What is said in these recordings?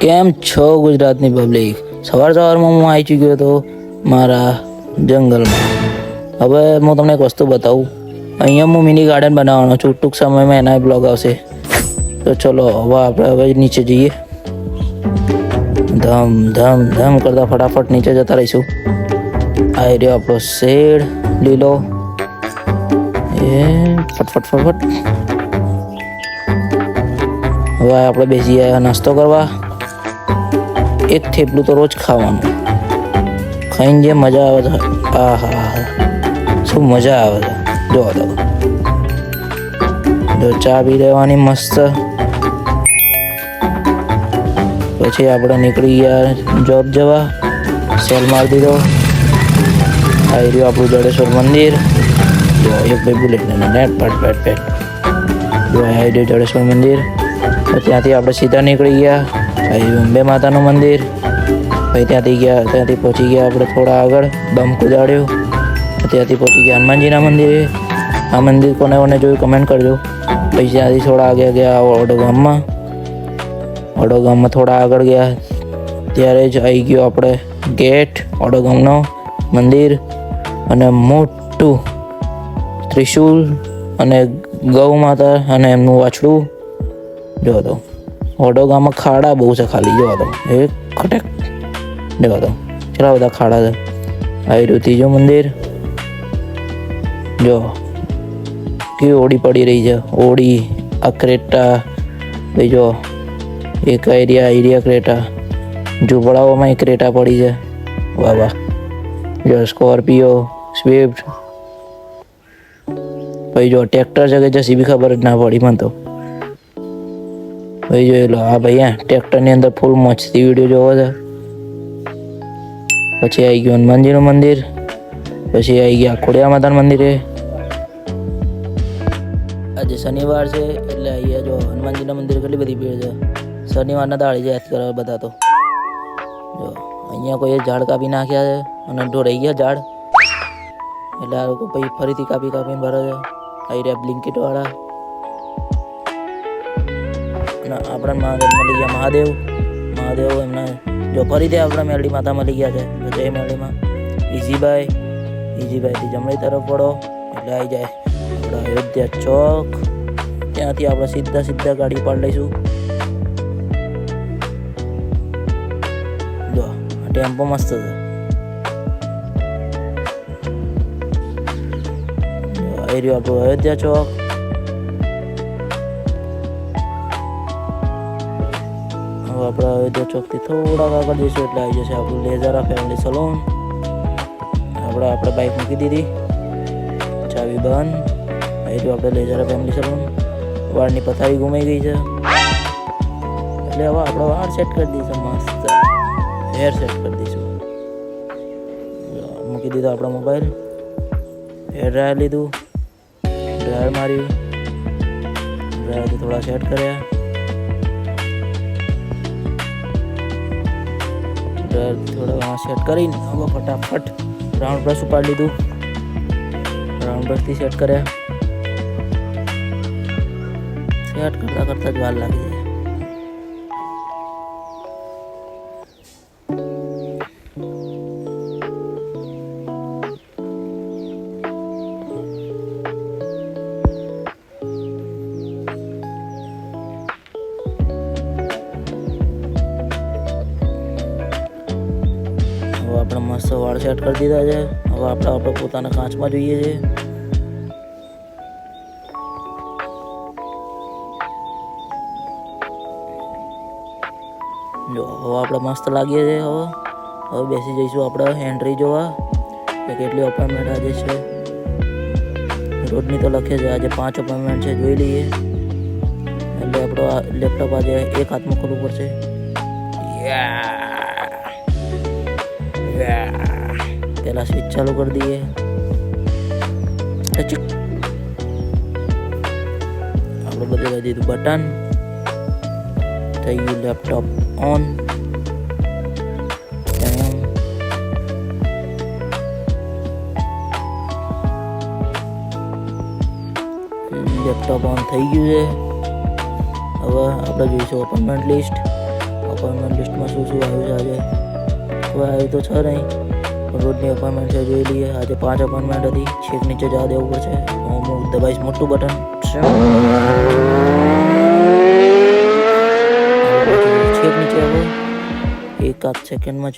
કેમ છો ગુજરાતની પબ્લિક? સવારમાં હું આવી ચૂક્યો હતો મારા જંગલમાં. હવે હું તમને એક વસ્તુ બતાવું. અહીંયા હું મિની ગાર્ડન બનાવવાનો છું. ટૂંક સમયમાં એના બ્લોગ આવશે. તો ચલો હવે નીચે જઈએ. ધમ ધમ ધમ કરતા ફટાફટ નીચે જતા રહીશું. આ રહ્યો આપણો શેડ લીલો. એ ફટફટ ફટફટ. હવે આપણે બેસી ગયા નાસ્તો કરવા. એક થેપલું તો રોજ ખાવાનું. ખાઈને જે મજા આવે છે, આહા શું મજા આવે છે. જો ચા પી લેવાની મસ્ત. પછી આપણે નીકળી ગયા જોબ જવા. સેલ મારી દીધો. આવી રહ્યું આપણું જડેશ્વર મંદિર. જો એક ભાઈ બુલેટ નેટ પેટ જો આવી રહ્યું જડેશ્વર મંદિર. ત્યાંથી આપણે સીધા નીકળી ગયા અંબે માતાનું મંદિર. પછી ત્યાંથી પહોંચી ગયા આપણે થોડા આગળ. બમ કુદાડ્યો. ત્યાંથી પહોંચી ગયા હનુમાનજીના મંદિરે. આ મંદિર કોને જોયું કમેન્ટ કરજો. પછી ત્યાંથી થોડા આગળ ગયા વડોગામમાં થોડા આગળ ગયા ત્યારે જ આવી ગયો આપણે ગેટ વડોગામનો મંદિર. અને મોટું ત્રિશુલ અને ગૌ માતા અને એમનું વાછડું. જો તો વડોગામમાં ખાડા બહુ છે ખાલી. જો તો એ ખટેક. જો તો કેટલા બધા ખાડા છે. આવી રહ્યું ત્રીજું મંદિર. જો કેવી ઓડી પડી રહી છે. ઓડી આ ક્રેટા. ભાઈ જો એક એરિયા ક્રેટા. ઝૂંપડાઓમાં એક ક્રેટા પડી છે. વાહ વાહ. જો સ્કોર્પિયો સ્વિફ્ટ. ભાઈ જો ટ્રેક્ટર છે કે જસી બી ખબર જ ના પડી મને તો. ભાઈ જોઈ લો. હા ભાઈ ટ્રેક્ટરની અંદર ફૂલ મસ્તી વિડીયો જોવો છે. પછી આવી ગયું હનુમાનજીનું મંદિર. પછી આવી ગયા ખોડિયાર માતાનું મંદિરે. આજે શનિવાર છે એટલે અહીંયા જો હનુમાનજીના મંદિર કેટલી બધી ભીડ છે. શનિવારના દાડે જ યાદ કરવા બધા તો. જો અહીંયા કોઈ ઝાડ કાપી નાખ્યા છે અને ઢોરાઈ ગયા ઝાડ. એટલે આ લોકો પછી ફરીથી કાપીને ભરે છે. આવી રહ્યા બ્લિન્કિટ વાળા. આપણા મહાદેવ મળી ગયા. મહાદેવ એમના જો ફરીથી આપણા મેરડી માતા મળી ગયા છે. તો જય મેરડીમાં. ઇઝીભાઈથી જમણી તરફ પડો એટલે આવી જાય આપણા અયોધ્યા ચોક. ત્યાંથી આપણે સીધા ગાડી પાડી લઈશું. જો આ ટેમ્પો મસ્ત છે. આવી રહ્યું આપણું અયોધ્યા ચોક. આપણે અયોધ્યા ચોકથી થોડાક આગળ જઈશું એટલે આવી જશે આપણું લેઝરા ફેમિલી સલૂન. આપણે બાઇક મૂકી દીધી. ચાવી બંધ. આવી રહ્યું આપણે લેઝરા ફેમિલી સલૂન. વાળની પથારી ઘૂમાઈ ગઈ છે એટલે હવે આપણે વાળ સેટ કરી દઈશું. મસ્ત હેર સેટ કરી દઈશું. મૂકી દીધો આપણો મોબાઈલ. હેર ડ્રાયર લીધું. ડ્રાયર માર્યું. ડ્રાયરથી થોડા સેટ કર્યા. થોડા સેટ કરીને હવે ફટાફટ રાઉન્ડ બ્રશ ઉપાડી લીધું. રાઉન્ડ બ્રશથી સેટ કર્યા. સેટ કરતા જ વાર લાગી જાય. આપણે મસ્ત વાળ સેટ કરી દીધા છે. હવે આપણે પોતાના કાચમાં જોઈએ છે. જો હવે આપણે મસ્ત લાગીએ છીએ. હવે બેસી જઈશું આપણે એન્ટ્રી જોવા કે કેટલી અપોઇન્ટમેન્ટ આજે છે. રોજની તો લખે છે આજે 5 અપોઇન્ટમેન્ટ છે. જોઈ લઈએ. એટલે આપણો લેપટોપ આજે એક હાથમાં ખોલવું પડશે. પેલા સ્વિચ ચાલુ કરી દઈએ. આપણે બદલાવી દીધું બટન. થઈ ગયું લેપટોપ ઓન. લેપટોપ ઓન થઈ ગયું છે. હવે આપણે જોઈશું અપોઇન્ટમેન્ટ લિસ્ટ. અપોઇન્ટમેન્ટ લિસ્ટમાં શું શું આવ્યું છે આજે. કોઈ આવ્યું તો છે નહીં, રોજની અપોઇન્ટમેન્ટ છે જોઈ લઈએ. આજે 5 અપોઇન્ટમેન્ટ હતી. છેક નીચે જવા દેવું પડશે. હું દબાઈશ મોટું બટન. છેક નીચે હવે 1 સેકન્ડમાં જ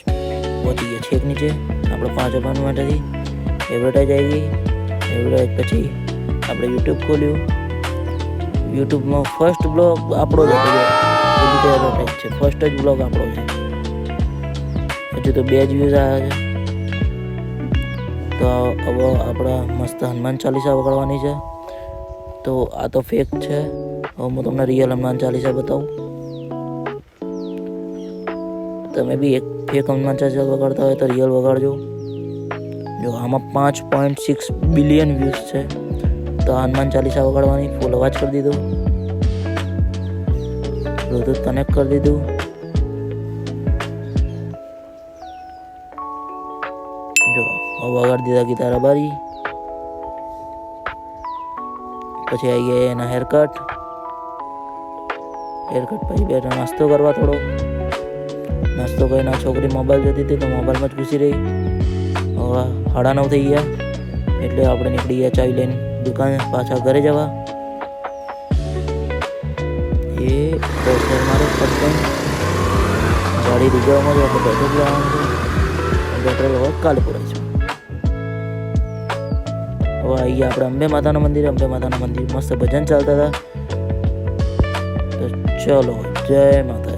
પહોંચી ગયા છેક નીચે. આપણે 5 અપોઇન્ટમેન્ટ હતી. એડવર્ટાઈઝ આવી ગઈ. એડવર્ટાઈઝ પછી આપણે યુટ્યુબ ખોલ્યું. યુટ્યુબમાં ફર્સ્ટ બ્લોગ આપણો જ હતો. એડવર્ટાઈઝ છે, ફર્સ્ટ જ બ્લોગ આપણો છે. હજુ તો 2 જ વ્યૂઝ આવ્યા છે. તો હવે આપણે મસ્ત હનુમાન ચાલીસા વગાડવાની છે. તો આ તો ફેક છે. હવે હું તમને રિયલ હનુમાન ચાલીસા બતાવું. તમે બી એક ફેક હનુમાન ચાલીસા વગાડતા હોય તો રિયલ વગાડજો. જો આમાં 5.6 બિલિયન વ્યૂઝ છે. તો હનુમાન ચાલીસા વગાડવાની. ફૂલ અવાજ કરી દીધો. બ્લૂટૂથ કનેક્ટ કરી દીધું. જો વગાડી દીધા ગીતારા બારી. પછી આવી ગયા એના હેરકટ પછી બેઠા નાસ્તો કરવા. થોડો નાસ્તો કરીને છોકરી મોબાઈલ જોતી હતી તો મોબાઈલમાં જ ઘૂસી રહી. હવે 9:30 થઈ ગયા એટલે આપણે નીકળી ગયા ચાવી લઈને દુકાને પાછા ઘરે જવા. એ પેટ્રોલ મારે પટકન ગાડી રિઝર્વમાં જ આપણે પેટ્રોલ લાવવાનું છે. પેટ્રોલ હવે કાલે પુરાઈશું. હવે આવી ગયા આપણે અંબે માતાના મંદિર. અંબે માતાના મંદિર મસ્ત ભજન ચાલતા હતા. તો ચલો, જય માતા.